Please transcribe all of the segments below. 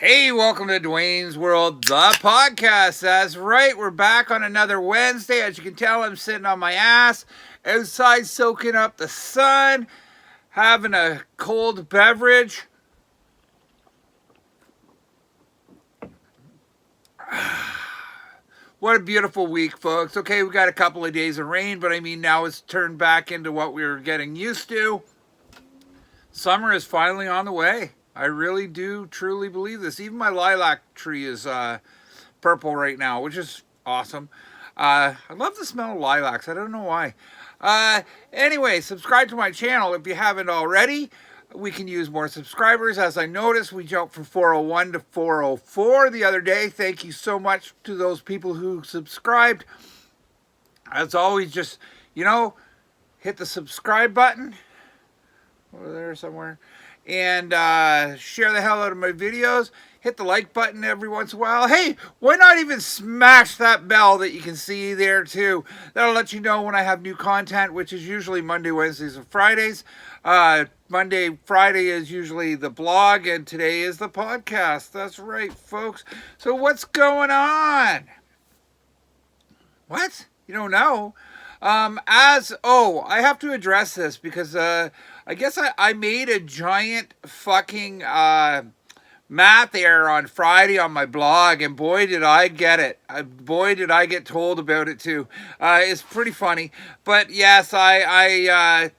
Hey, welcome to Duane's World, the podcast. That's right, we're back on another Wednesday. As you can tell, I'm sitting on my ass outside soaking up the sun, having a cold beverage. What a beautiful week, folks. Okay, we got a couple of days of rain, but I mean, now it's turned back into what we were getting used to. Summer is finally on the way. I really do truly believe this. Even my lilac tree is purple right now, which is awesome. I love the smell of lilacs. I don't know why. Anyway, subscribe to my channel if you haven't already. We can use more subscribers. As I noticed, we jumped from 401 to 404 the other day. Thank you so much to those people who subscribed. As always, just, hit the subscribe button over there somewhere. And share the hell out of my videos. Hit the like button every once in a while. Hey, why not even smash that bell that you can see there too? That'll let you know when I have new content, which is usually Monday, Wednesdays, and Fridays. Friday is usually the blog, and today is the podcast. That's right, folks. So what's going on? What? You don't know? I have to address this because I guess I made a giant fucking math error on Friday on my blog, and boy did I get it. Boy did I get told about it too. It's pretty funny, but yes, I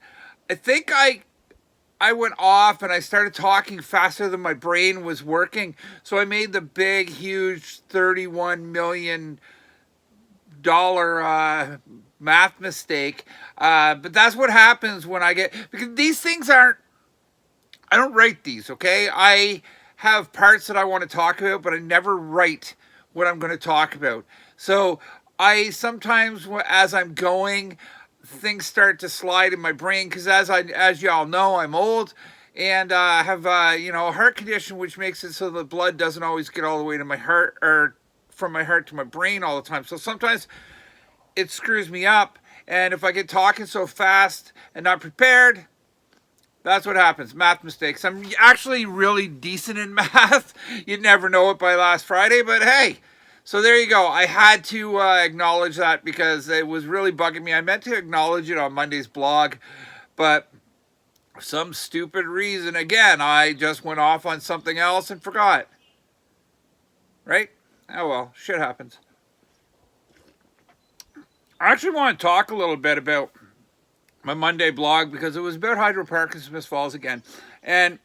think I went off and I started talking faster than my brain was working, so I made the big, huge $31 million math mistake. But that's what happens when because these things I don't write these, okay? I have parts that I want to talk about, but I never write what I'm going to talk about. So I sometimes, as I'm going, things start to slide in my brain, because as y'all know, I'm old, and I have a heart condition, which makes it so the blood doesn't always get all the way to my heart, or from my heart to my brain all the time. So sometimes it screws me up, and if I get talking so fast and not prepared, that's what happens. Math mistakes. I'm actually really decent in math. You'd never know it by last Friday, but hey. So there you go. I had to acknowledge that because it was really bugging me. I meant to acknowledge it on Monday's blog, but for some stupid reason, again, I just went off on something else and forgot. Right? Oh well, shit happens. I actually want to talk a little bit about my Monday blog, because it was about Hydro Park in Smith Falls again. And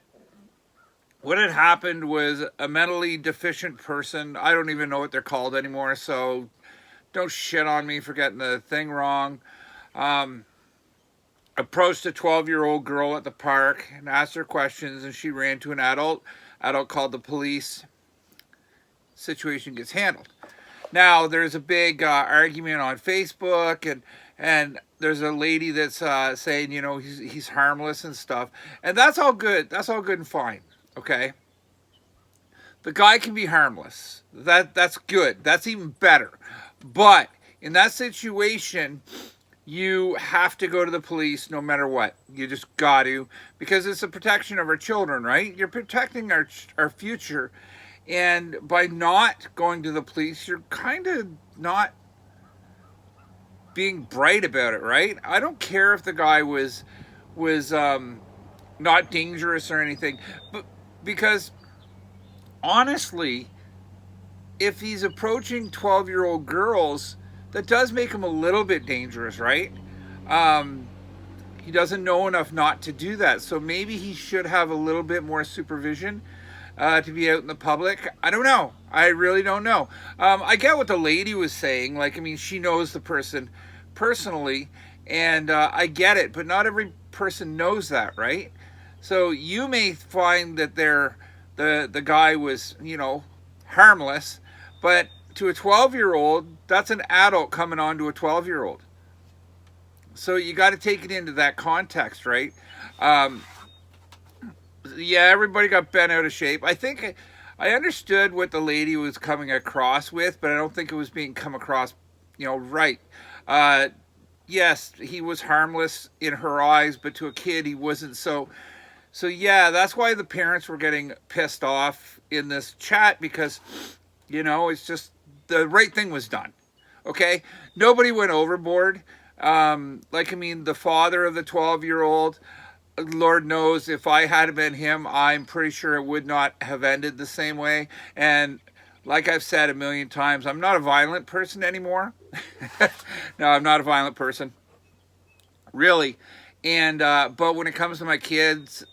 what had happened was a mentally deficient person, I don't even know what they're called anymore, so don't shit on me for getting the thing wrong, approached a 12-year-old girl at the park and asked her questions, and she ran to an adult. Adult called the police. Situation gets handled. Now, there's a big argument on Facebook, and there's a lady that's saying, he's harmless and stuff. And that's all good. That's all good and fine, okay? The guy can be harmless. That's good. That's even better. But in that situation, you have to go to the police no matter what. You just got to, because it's the protection of our children, right? You're protecting our future. And by not going to the police, you're kind of not being bright about it, right? I don't care if the guy was not dangerous or anything, but because honestly, if he's approaching 12-year-old girls, that does make him a little bit dangerous, right? He doesn't know enough not to do that, so maybe he should have a little bit more supervision. To be out in the public. I don't know. I really don't know. I get what the lady was saying. She knows the person personally, and I get it, but not every person knows that, right? So you may find that the guy was, harmless, but to a 12-year-old, that's an adult coming on to a 12-year-old. So you got to take it into that context, right? Yeah, everybody got bent out of shape. I think I understood what the lady was coming across with, but I don't think it was being come across, right. Yes, he was harmless in her eyes, but to a kid, he wasn't so So yeah, that's why the parents were getting pissed off in this chat, because, it's just the right thing was done. Okay, nobody went overboard. The father of the 12-year-old, Lord knows if I had been him, I'm pretty sure it would not have ended the same way. And like I've said a million times, I'm not a violent person anymore. No, I'm not a violent person, really. And but when it comes to my kids,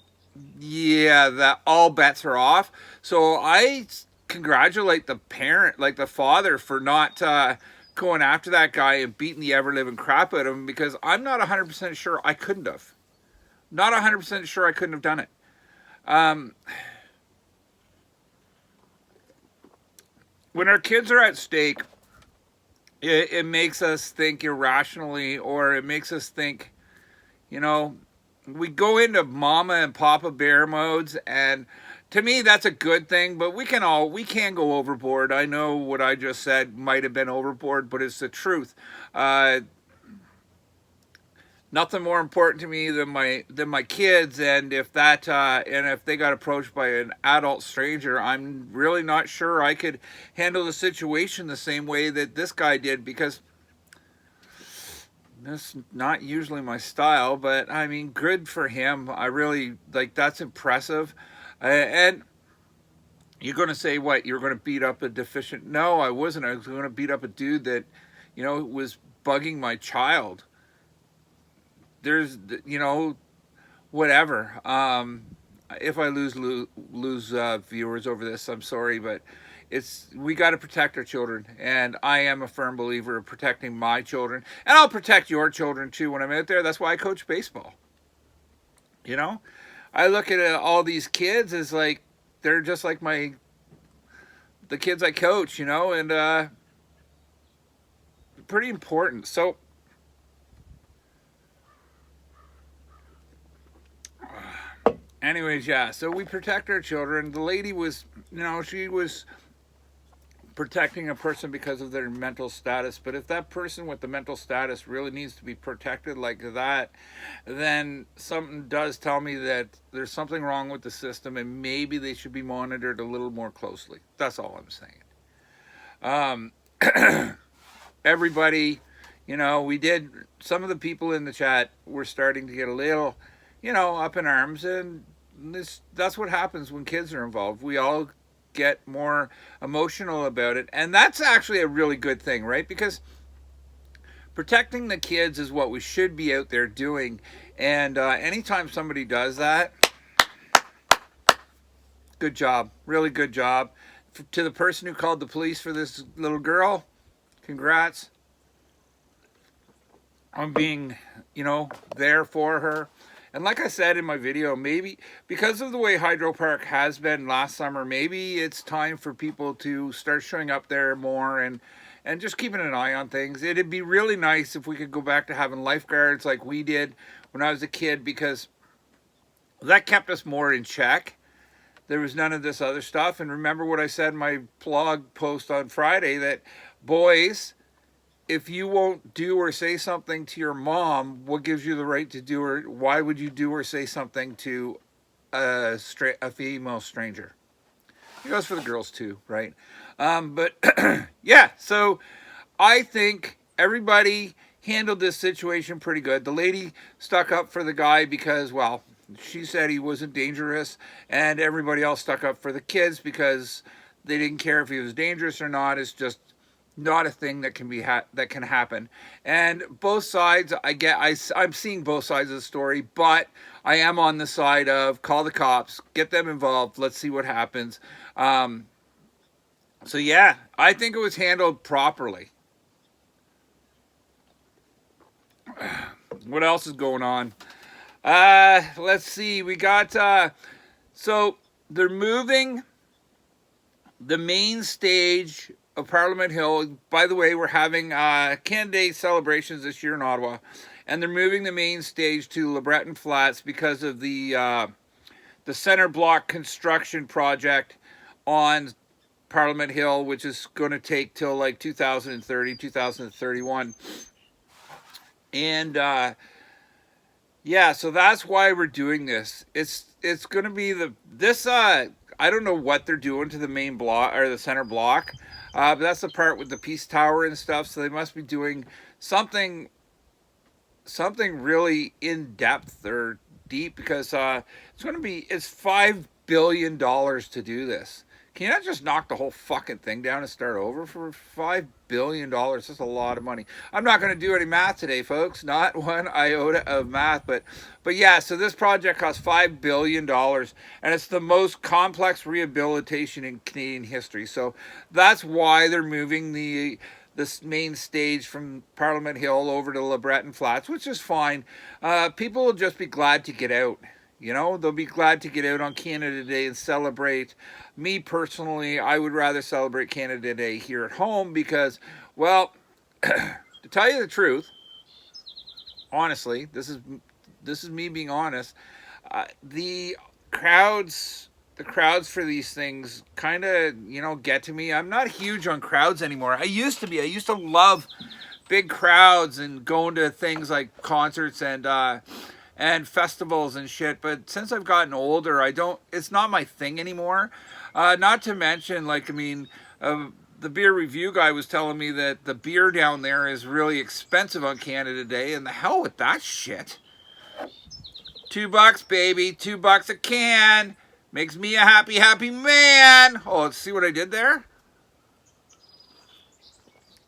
yeah, that all bets are off. So I congratulate the parent, like the father, for not going after that guy and beating the ever living crap out of him, because I'm not 100% sure I couldn't have. Not 100% sure I couldn't have done it. When our kids are at stake, it makes us think irrationally, or it makes us think, we go into mama and papa bear modes, and to me that's a good thing, but we can go overboard. I know what I just said might have been overboard, but it's the truth. Nothing more important to me than my kids, and if they got approached by an adult stranger, I'm really not sure I could handle the situation the same way that this guy did, because that's not usually my style. But I mean, good for him. I really that's impressive. And you're going to say, what, you're going to beat up a deficient? No, I wasn't. I was going to beat up a dude that was bugging my child. There's, whatever. If I lose viewers over this, I'm sorry, but we got to protect our children, and I am a firm believer of protecting my children, and I'll protect your children too when I'm out there. That's why I coach baseball. I look at all these kids as like they're just like the kids I coach, and pretty important. So anyways, yeah, so we protect our children. The lady was, she was protecting a person because of their mental status. But if that person with the mental status really needs to be protected like that, then something does tell me that there's something wrong with the system, and maybe they should be monitored a little more closely. That's all I'm saying. Everybody, we did, some of the people in the chat were starting to get a little, up in arms, and that's what happens when kids are involved. We all get more emotional about it, and that's actually a really good thing, right? Because protecting the kids is what we should be out there doing, and anytime somebody does that, good job, really good job. To the person who called the police for this little girl, congrats on being, there for her. And like I said in my video, maybe because of the way Hydro Park has been last summer, maybe it's time for people to start showing up there more and just keeping an eye on things. It'd be really nice if we could go back to having lifeguards like we did when I was a kid, because that kept us more in check. There was none of this other stuff. And remember what I said in my blog post on Friday, that boys, if you won't do or say something to your mom, what gives you the right to do, or why would you do or say something to a female stranger? It goes for the girls too, right? But yeah, so I think everybody handled this situation pretty good. The lady stuck up for the guy because, well, she said he wasn't dangerous, and everybody else stuck up for the kids because they didn't care if he was dangerous or not. It's just not a thing that can that can happen. And both sides, I'm seeing both sides of the story, but I am on the side of call the cops, get them involved, let's see what happens. So yeah, I think it was handled properly. What else is going on? Let's see. We got so they're moving the main stage of Parliament Hill. By the way, we're having Canada celebrations this year in Ottawa, and they're moving the main stage to LeBreton Flats because of the center block construction project on Parliament Hill, which is going to take till like 2030, 2031. And Yeah, so that's why we're doing this. It's going to be this I don't know what they're doing to the main block or the center block. But that's the part with the Peace Tower and stuff, so they must be doing something something really in depth or deep because it's $5 billion to do this. Can you not just knock the whole fucking thing down and start over for $5 billion? That's a lot of money. I'm not going to do any math today, folks. Not one iota of math, but yeah. So this project costs $5 billion, and it's the most complex rehabilitation in Canadian history. So that's why they're moving this main stage from Parliament Hill over to LeBreton Flats, which is fine. People will just be glad to get out. You know, they'll be glad to get out on Canada Day and celebrate. Me personally, I would rather celebrate Canada Day here at home because, well, to tell you the truth, honestly, this is me being honest. The crowds for these things kind of, get to me. I'm not huge on crowds anymore. I used to be. I used to love big crowds and going to things like concerts and festivals and shit. But since I've gotten older, it's not my thing anymore. Not to mention, the beer review guy was telling me that the beer down there is really expensive on Canada Day, and the hell with that shit. $2, baby, $2 a can. Makes me a happy, happy man. Oh, let's see what I did there.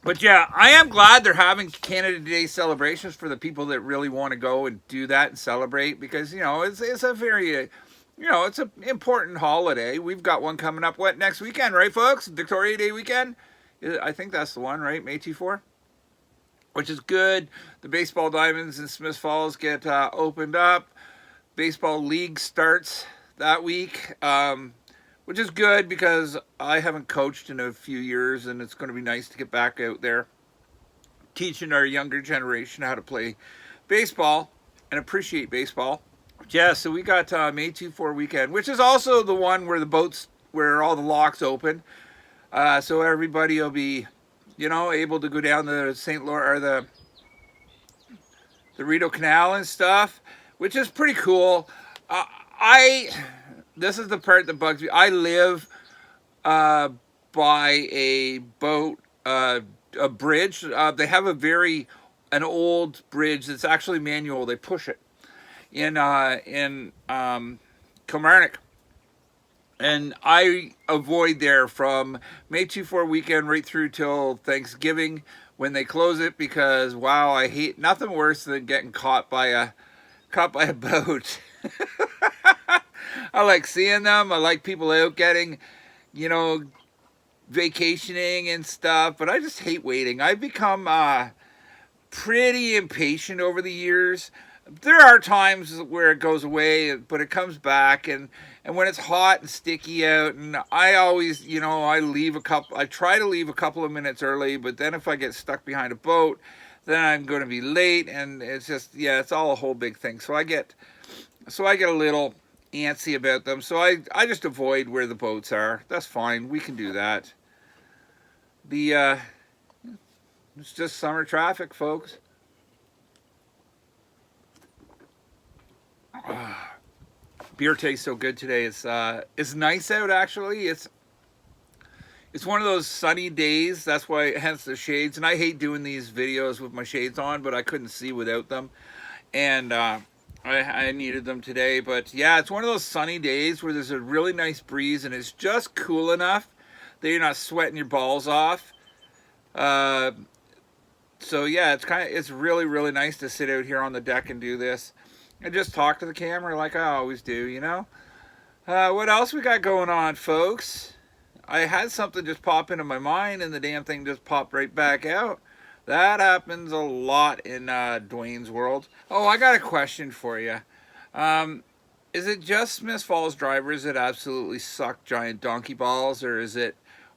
But yeah, I am glad they're having Canada Day celebrations for the people that really want to go and do that and celebrate because, it's a very, it's an important holiday. We've got one coming up, next weekend, right, folks? Victoria Day weekend? I think that's the one, right? May 24? Which is good. The baseball diamonds in Smith Falls get opened up. Baseball league starts that week, which is good because I haven't coached in a few years, and it's going to be nice to get back out there teaching our younger generation how to play baseball and appreciate baseball. Yeah, so we got May 24 weekend, which is also the one where all the locks open. So everybody will be, able to go down the St. Lawrence or the Rideau Canal and stuff, which is pretty cool. This is the part that bugs me. I live by a boat, a bridge. They have an old bridge that's actually manual. They push it in Kilmarnock. And I avoid there from May 24 weekend right through till Thanksgiving when they close it because, wow, I hate nothing worse than getting caught by a boat. I like seeing them. I like people out getting, vacationing and stuff. But I just hate waiting. I've become pretty impatient over the years. There are times where it goes away, but it comes back. And when it's hot and sticky out, and I always, I try to leave a couple of minutes early. But then if I get stuck behind a boat, then I'm going to be late. And it's just, it's all a whole big thing. So I get a little antsy about them, so I just avoid where the boats are. That's fine, we can do that. It's just summer traffic, folks. Beer tastes so good today. It's nice out actually. It's one of those sunny days. That's why, hence the shades. And I hate doing these videos with my shades on, but I couldn't see without them, and I needed them today. But yeah, it's one of those sunny days where there's a really nice breeze and it's just cool enough that you're not sweating your balls off. So yeah, it's really, really nice to sit out here on the deck and do this and just talk to the camera like I always do, What else we got going on, folks? I had something just pop into my mind and the damn thing just popped right back out. That happens a lot in Duane's world. Oh, I got a question for you. Is it just Smith Falls drivers that absolutely suck giant donkey balls, or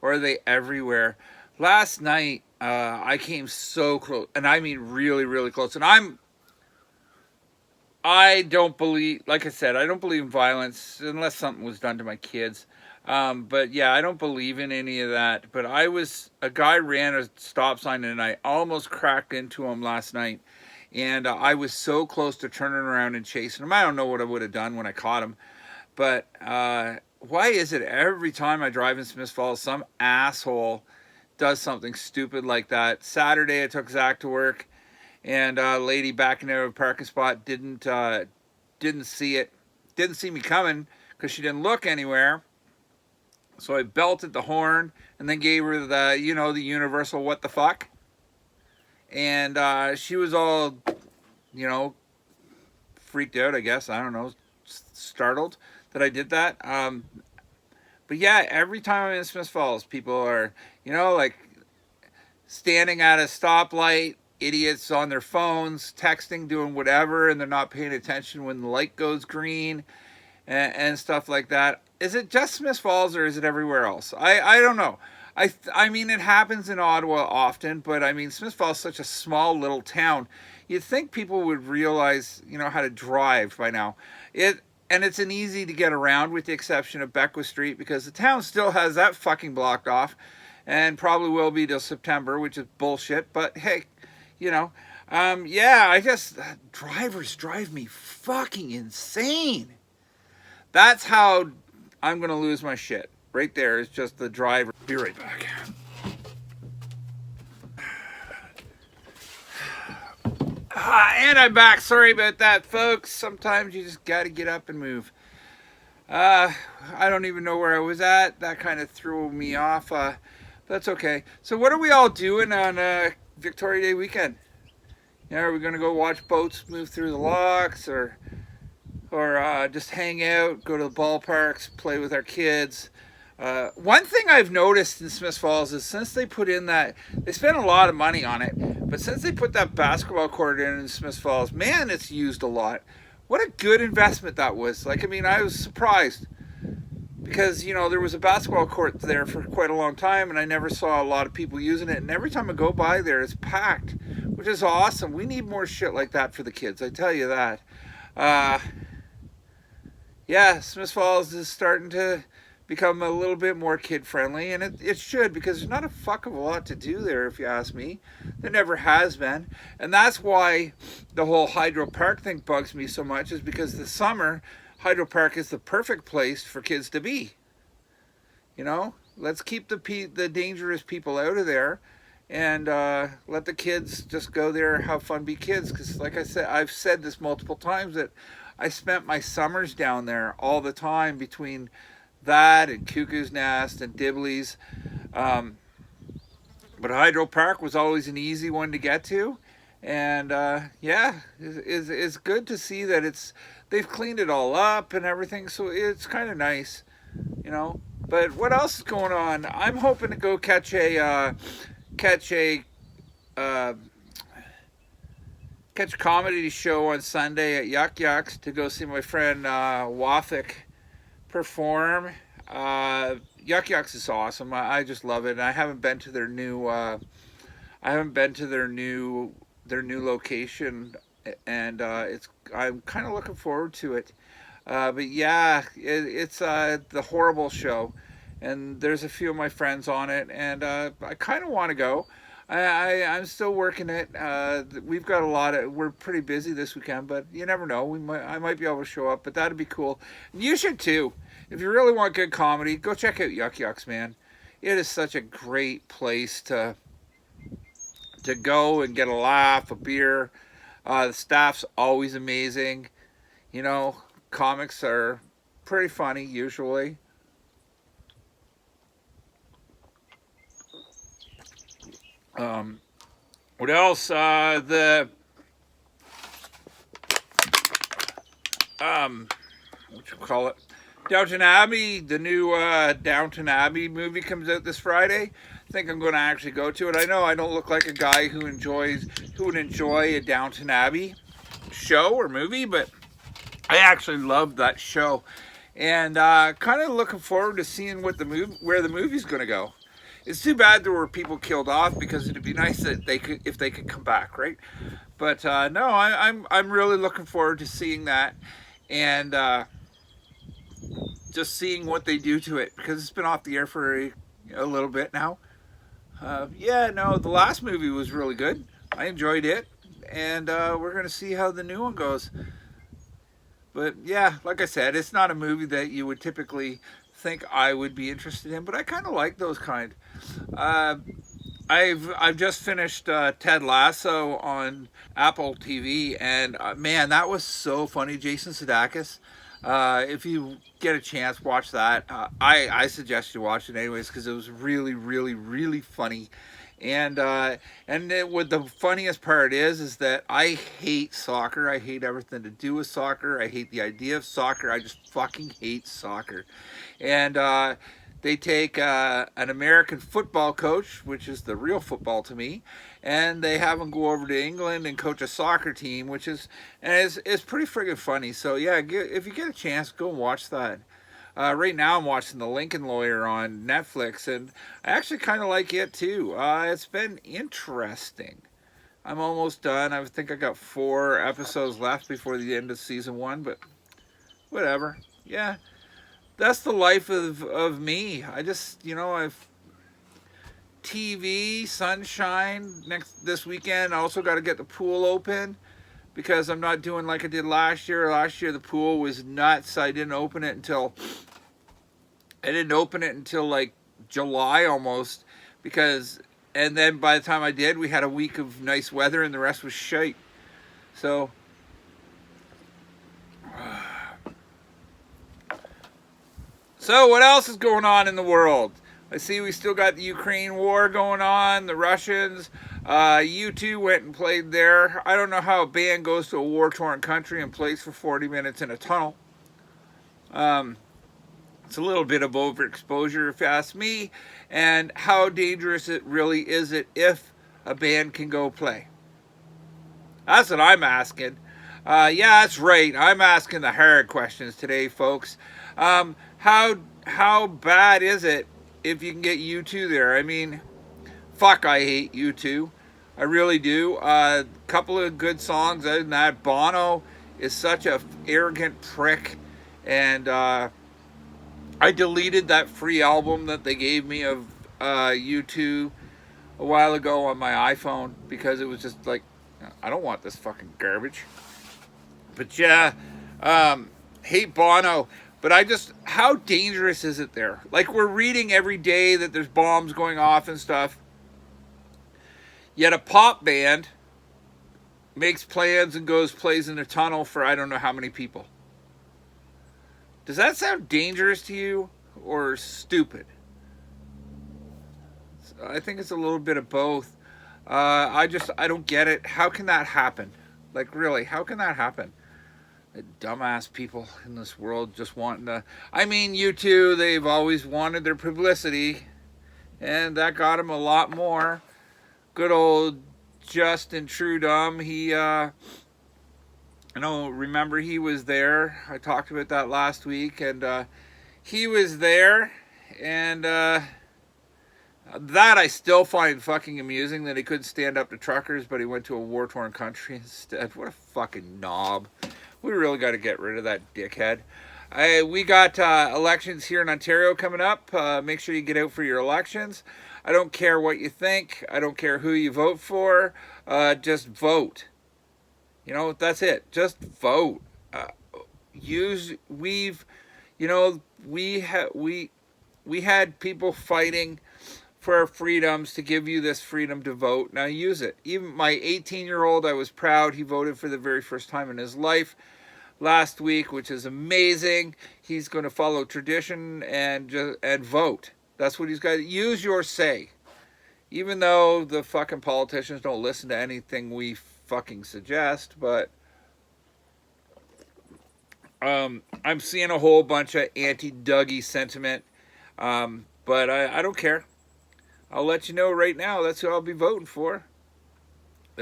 are they everywhere? Last night, I came so close, and I mean really, really close. And I don't believe, like I said, I don't believe in violence unless something was done to my kids. But yeah, I don't believe in any of that. But a guy ran a stop sign and I almost cracked into him last night. And I was so close to turning around and chasing him. I don't know what I would have done when I caught him. But why is it every time I drive in Smith Falls, some asshole does something stupid like that? Saturday, I took Zach to work, and a lady backing out of a parking spot didn't see it. Didn't see me coming because she didn't look anywhere. So I belted the horn and then gave her the, the universal what the fuck. And she was all, freaked out, I guess. I don't know, startled that I did that. But yeah, every time I'm in Smith Falls, people are, like standing at a stoplight, idiots on their phones, texting, doing whatever, and they're not paying attention when the light goes green and stuff like that. Is it just Smith Falls or is it everywhere else? I don't know. I mean, it happens in Ottawa often, but I mean, Smith Falls is such a small little town. You'd think people would realize, how to drive by now. And it's an easy to get around with the exception of Beckwith Street because the town still has that fucking blocked off and probably will be till September, which is bullshit. But hey, yeah, I just, drivers drive me fucking insane. That's how I'm going to lose my shit. Right there is just the driver. Be right back. And I'm back. Sorry about that, folks. Sometimes you just got to get up and move. I don't even know where I was at. That kind of threw me off. That's okay. So what are we all doing on Victoria Day weekend? Are we going to go watch boats move through the locks or just hang out, go to the ballparks, play with our kids? One thing I've noticed in Smith Falls is since they put in that, they spent a lot of money on it, but since they put that basketball court in Smith Falls, man, it's used a lot. What a good investment that was. Like, I mean, I was surprised because, there was a basketball court there for quite a long time and I never saw a lot of people using it. And every time I go by there, it's packed, which is awesome. We need more shit like that for the kids, I tell you that. Yeah, Smith Falls is starting to become a little bit more kid-friendly, and it should, because there's not a fuck of a lot to do there, if you ask me. There never has been. And that's why the whole Hydro Park thing bugs me so much, is because the summer, Hydro Park is the perfect place for kids to be. Let's keep the dangerous people out of there, and let the kids just go there, have fun, be kids. Because like I said, I've said this multiple times, that I spent my summers down there all the time between that and Cuckoo's Nest and Dibley's. But Hydro Park was always an easy one to get to. And yeah, it's good to see that they've cleaned it all up and everything. So it's kind of nice, But what else is going on? I'm hoping to go catch a comedy show on Sunday at Yuck Yucks to go see my friend Wathick perform. Yuck Yucks is awesome. I just love it. And I haven't been to their new location, and I'm kind of looking forward to it. But yeah, it's the Horrible Show, and there's a few of my friends on it, and I kind of want to go. I'm still working it. We've got we're pretty busy this weekend, but you never know. I might be able to show up, but that'd be cool. And you should too. If you really want good comedy, go check out Yuck Yucks, man. It is such a great place to go and get a laugh, a beer. The staff's always amazing. Comics are pretty funny usually. What else? What you call it? Downton Abbey, the new Downton Abbey movie comes out this Friday. I think I'm going to actually go to it. I know I don't look like a guy who would enjoy a Downton Abbey show or movie, but I actually love that show, and kind of looking forward to seeing where the movie's going to go. It's too bad there were people killed off, because it'd be nice that if they could come back, right? But no, I'm really looking forward to seeing that, and just seeing what they do to it, because it's been off the air for a little bit now. Yeah, no, the last movie was really good. I enjoyed it. and we're going to see how the new one goes. But yeah, like I said, it's not a movie that you would typically think I would be interested in, but I kind of like those kind. Uh, I've just finished Ted Lasso on Apple TV, and man, that was so funny. Jason Sudeikis. If you get a chance, watch that. I suggest you watch it anyways because it was really, really, really funny. And what the funniest part is that I hate soccer. I hate everything to do with soccer. I hate the idea of soccer. I just fucking hate soccer. And they take an American football coach, which is the real football to me, and they have him go over to England and coach a soccer team, which is and it's pretty friggin' funny. So yeah, if you get a chance, go and watch that. Right now I'm watching The Lincoln Lawyer on Netflix, and I actually kind of like it too. It's been interesting. I'm almost done. I think I got 4 episodes left before the end of season 1, but whatever. Yeah, that's the life of me. I just, I've TV, sunshine this weekend. I also got to get the pool open because I'm not doing like I did last year. Last year the pool was nuts. I didn't open it until like July almost and then by the time I did, we had a week of nice weather and the rest was shite. So what else is going on in the world? I see we still got the Ukraine war going on, the Russians. U2 went and played there. I don't know how a band goes to a war-torn country and plays for 40 minutes in a tunnel. It's a little bit of overexposure, if you ask me. And how dangerous it really is it if a band can go play? That's what I'm asking. Yeah, that's right. I'm asking the hard questions today, folks. How bad is it if you can get U2 there? I mean, fuck, I hate U2. I really do. A couple of good songs. Other than that, Bono is such a arrogant prick. And I deleted that free album that they gave me of U2 a while ago on my iPhone because it was just like, I don't want this fucking garbage. But yeah, hate Bono. But how dangerous is it there? Like, we're reading every day that there's bombs going off and stuff. Yet a pop band makes plans and plays in a tunnel for I don't know how many people. Does that sound dangerous to you or stupid? I think it's a little bit of both. I don't get it. How can that happen? Like, really, how can that happen? The dumbass people in this world just wanting to... I mean, U2, they've always wanted their publicity, and that got them a lot more. Good old Justin Trudeau, remember he was there. I talked about that last week, and he was there, and that I still find fucking amusing that he couldn't stand up to truckers, but he went to a war-torn country instead. What a fucking knob. We really got to get rid of that dickhead. We got elections here in Ontario coming up. Make sure you get out for your elections. I don't care what you think. I don't care who you vote for. Just vote. That's it. Just vote. We had people fighting for our freedoms to give you this freedom to vote. Now use it. Even my 18-year-old, I was proud. He voted for the very first time in his life last week, which is amazing. He's going to follow tradition and vote. That's what he's got. Use your say. Even though the fucking politicians don't listen to anything we fucking suggest, but I'm seeing a whole bunch of anti-Dougie sentiment, but I don't care. I'll let you know right now, that's who I'll be voting for.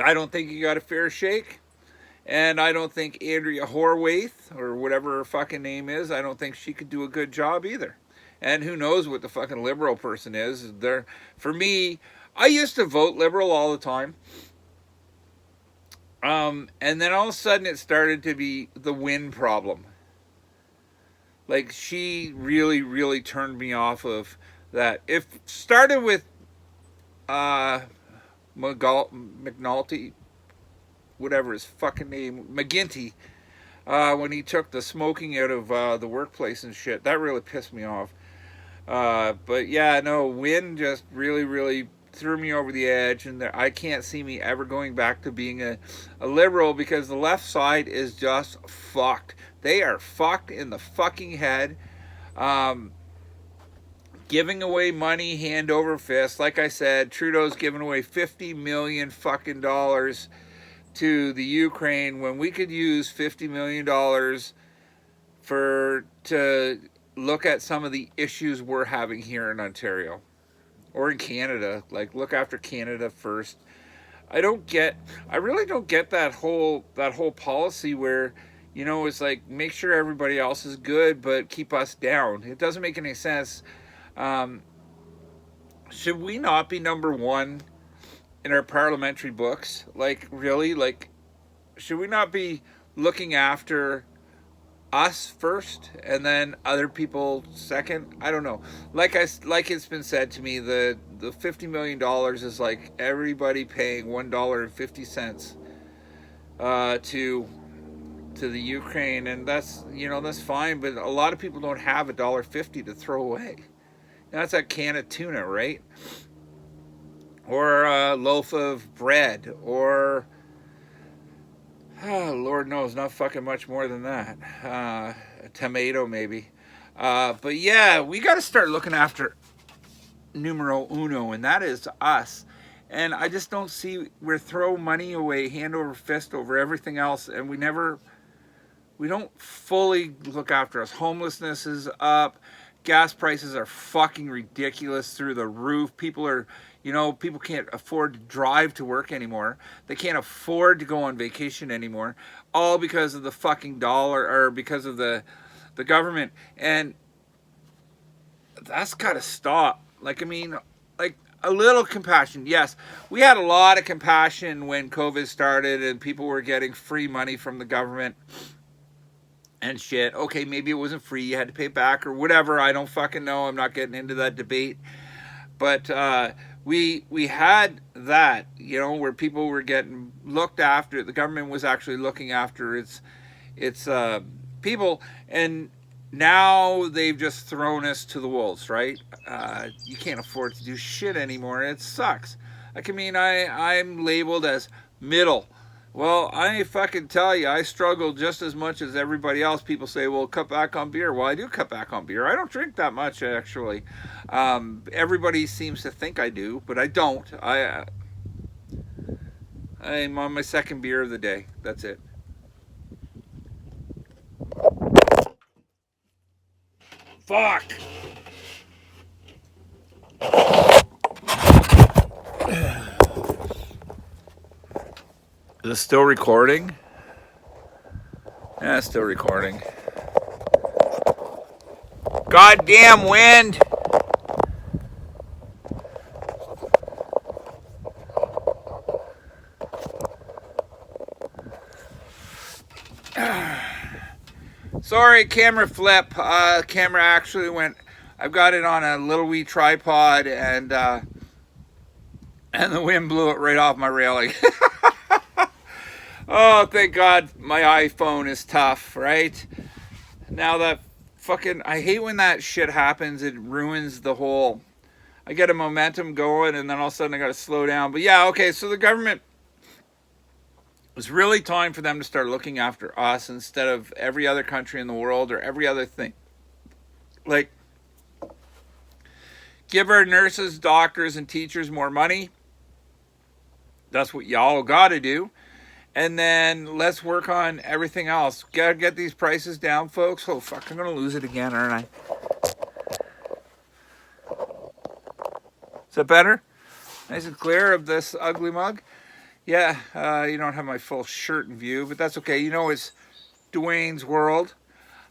I don't think he got a fair shake, and I don't think Andrea Horwath, or whatever her fucking name is, I don't think she could do a good job either. And who knows what the fucking liberal person is. For me, I used to vote liberal all the time. And then all of a sudden it started to be the Wynne problem. Like, she really, really turned me off of that. It started with McNulty. whatever his fucking name, McGinty, when he took the smoking out of the workplace and shit. That really pissed me off. But yeah, no, Wynne just really, really threw me over the edge, and I can't see me ever going back to being a liberal, because the left side is just fucked. They are fucked in the fucking head. Giving away money hand over fist. Like I said, Trudeau's giving away $50 million fucking dollars to the Ukraine, when we could use $50 million to look at some of the issues we're having here in Ontario or in Canada. Like, look after Canada first. I really don't get that whole policy where, you know, it's like, make sure everybody else is good but keep us down. It doesn't make any sense. Should we not be number one in our parliamentary books? Like, really? Like, should we not be looking after us first and then other people second? I don't know. Like it's been said to me, the $50 million is like everybody paying $1.50 to the Ukraine, and that's, you know, that's fine, but a lot of people don't have $1.50 to throw away. That's a can of tuna, right? Or a loaf of bread, or Lord knows, not fucking much more than that. A tomato, maybe. But yeah, we got to start looking after numero uno, and that is us. And I just don't see, we're throwing money away hand over fist over everything else, and we don't fully look after us. Homelessness is up. Gas prices are fucking ridiculous, through the roof. People can't afford to drive to work anymore. They can't afford to go on vacation anymore, all because of the fucking dollar, or because of the government. And that's got to stop. Like, I mean, like, a little compassion. Yes, we had a lot of compassion when COVID started and people were getting free money from the government and shit. Okay, maybe it wasn't free, you had to pay back or whatever. I don't fucking know. I'm not getting into that debate. But we had that, you know, where people were getting looked after. The government was actually looking after its people, and now they've just thrown us to the wolves, right? You can't afford to do shit anymore. It sucks. Like, I mean, I'm labeled as middle. Well, I fucking tell you, I struggle just as much as everybody else. People say, well, cut back on beer. Well, I do cut back on beer. I don't drink that much, actually. Everybody seems to think I do, but I don't. I'm on my second beer of the day. That's it. Fuck! Is it still recording? Yeah, it's still recording. Goddamn wind! Sorry, camera flip. Camera actually went. I've got it on a little wee tripod, and the wind blew it right off my railing. Oh, thank God my iPhone is tough, right? Now that fucking, I hate when that shit happens. It ruins the whole, I get a momentum going and then all of a sudden I got to slow down. But yeah, okay, so the government, it's really time for them to start looking after us instead of every other country in the world or every other thing. Like, give our nurses, doctors, and teachers more money. That's what y'all got to do. And then let's work on everything else. Gotta get these prices down, folks. Oh, fuck, I'm going to lose it again, aren't I? Is that better? Nice and clear of this ugly mug? Yeah, you don't have my full shirt in view, but that's okay. You know, it's Duane's world.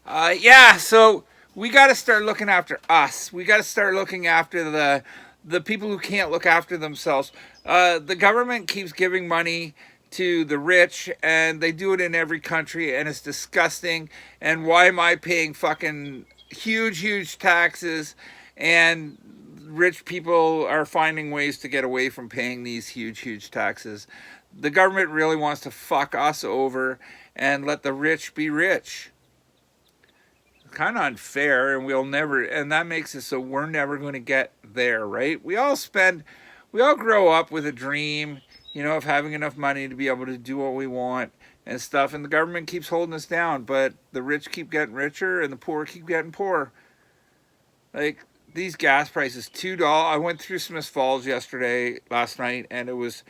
Yeah, so we got to start looking after us. We got to start looking after the people who can't look after themselves. The government keeps giving money to the rich, and they do it in every country, and it's disgusting. And why am I paying fucking huge taxes, and rich people are finding ways to get away from paying these huge taxes? The government really wants to fuck us over and let the rich be rich. Kind of unfair, and and that makes it so we're never going to get there, right? We all grow up with a dream, of having enough money to be able to do what we want and stuff, and the government keeps holding us down, but the rich keep getting richer and the poor keep getting poorer. Like, these gas prices, $2. I went through Smiths Falls last night, and it was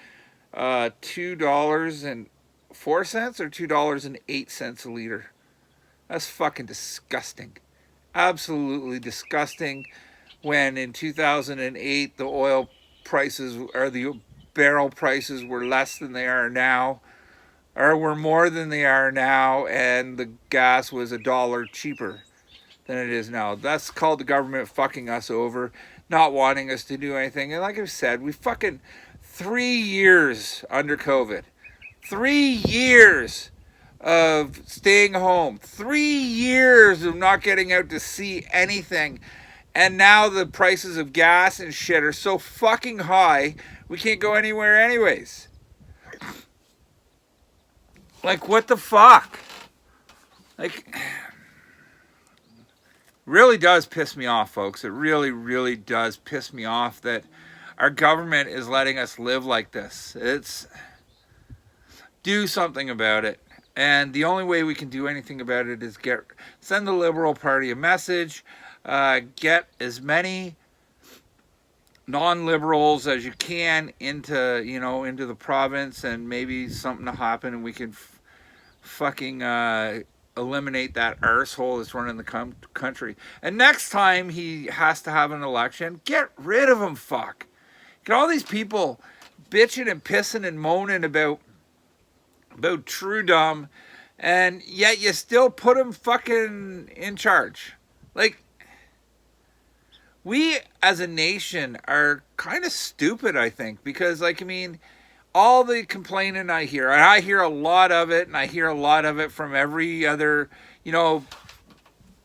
$2.04 or $2.08 a liter. That's fucking disgusting. Absolutely disgusting. When in 2008 the oil prices or the barrel prices were less than they are now, or were more than they are now, and the gas was $1 cheaper than it is now. That's called the government fucking us over, not wanting us to do anything. And like I've said, we fucking 3 years under COVID. 3 years of staying home. 3 years of not getting out to see anything. And now the prices of gas and shit are so fucking high, we can't go anywhere anyways. Like, what the fuck? Like, really does piss me off, folks. It really, really does piss me off that our government is letting us live like this. Do something about it. And the only way we can do anything about it is send the Liberal Party a message, get as many non-liberals as you can into the province, and maybe something to happen, and we can fucking eliminate that arsehole that's running the country. And next time he has to have an election, get rid of him, fuck. Get all these people bitching and pissing and moaning about Trudeau, and yet you still put him fucking in charge. Like, we as a nation are kind of stupid, I think, because, like, I mean, all the complaining I hear, and I hear a lot of it, and I hear a lot of it from every other,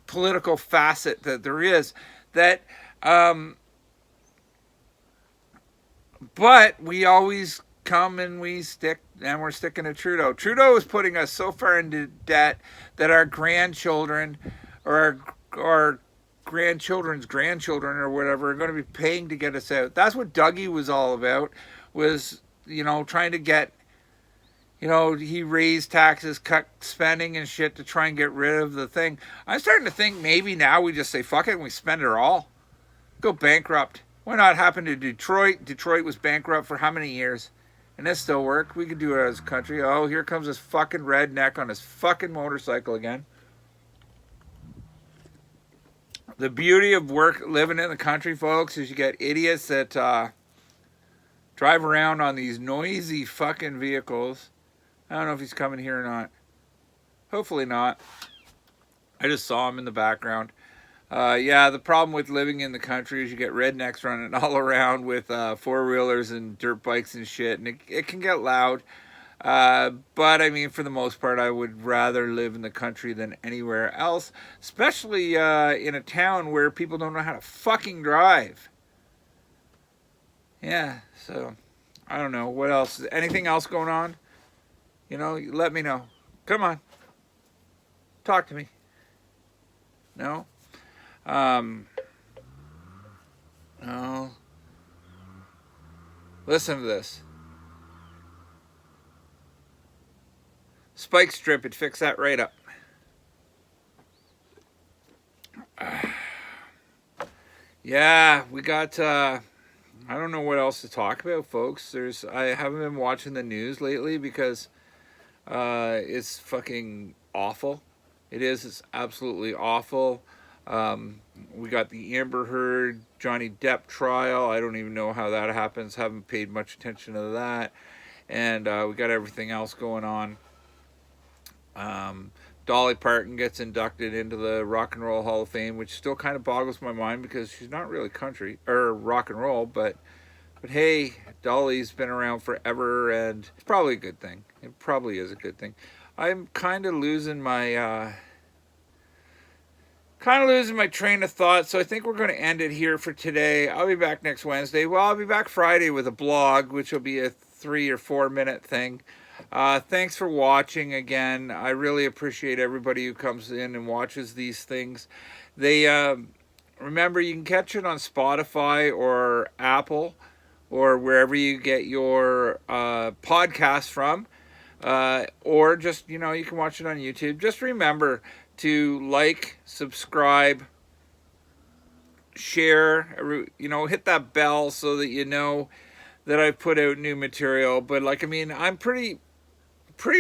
political facet that there is, that, but we always come and we're sticking to Trudeau. Trudeau is putting us so far into debt that our grandchildren or our grandchildren's grandchildren or whatever are going to be paying to get us out. That's what Dougie was all about, was, trying to get, he raised taxes, cut spending and shit to try and get rid of the thing. I'm starting to think maybe now we just say fuck it and we spend it all. Go bankrupt. Why not happen to Detroit? Detroit was bankrupt for how many years? And this still worked. We could do it as a country. Oh, here comes this fucking redneck on his fucking motorcycle again. The beauty of living in the country, folks, is you get idiots that drive around on these noisy fucking vehicles. I don't know if he's coming here or not. Hopefully not. I just saw him in the background. Yeah, the problem with living in the country is you get rednecks running all around with four-wheelers and dirt bikes and shit, and it can get loud. But, I mean, for the most part, I would rather live in the country than anywhere else, especially in a town where people don't know how to fucking drive. Yeah, so, I don't know. What else? Anything else going on? Let me know. Come on. Talk to me. No? Oh. Listen to this. Spike strip, it fixed that right up. Yeah, we got, I don't know what else to talk about, folks. I haven't been watching the news lately because, it's fucking awful. It's absolutely awful. We got the Amber Heard, Johnny Depp trial. I don't even know how that happens. Haven't paid much attention to that. And we got everything else going on. Dolly Parton gets inducted into the Rock and Roll Hall of Fame, which still kind of boggles my mind because she's not really country or rock and roll, but hey, Dolly's been around forever, and it's probably a good thing. It probably is a good thing. I'm kind of losing my train of thought, so I think we're going to end it here for today. I'll be back next Wednesday. Well, I'll be back Friday with a blog, which will be a 3 or 4 minute thing. Thanks for watching again. I really appreciate everybody who comes in and watches these things. They remember, you can catch it on Spotify or Apple or wherever you get your podcasts from, or just, you can watch it on YouTube. Just remember to like, subscribe, share, hit that bell so that you know that I put out new material. But I'm pretty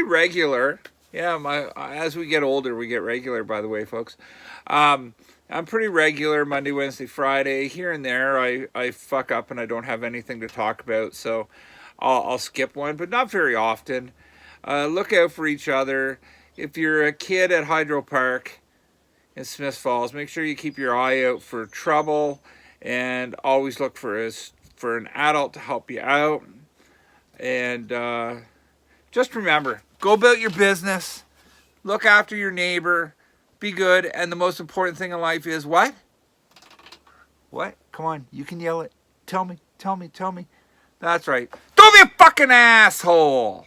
regular. Yeah, as we get older, we get regular, by the way, folks. I'm pretty regular Monday, Wednesday, Friday. Here and there, I fuck up and I don't have anything to talk about, so I'll skip one, but not very often. Look out for each other. If you're a kid at Hydro Park in Smith Falls, make sure you keep your eye out for trouble and always look for an adult to help you out. And just remember, go about your business, look after your neighbor, be good, and the most important thing in life is what? What? Come on, you can yell it. Tell me. That's right. Don't be a fucking asshole!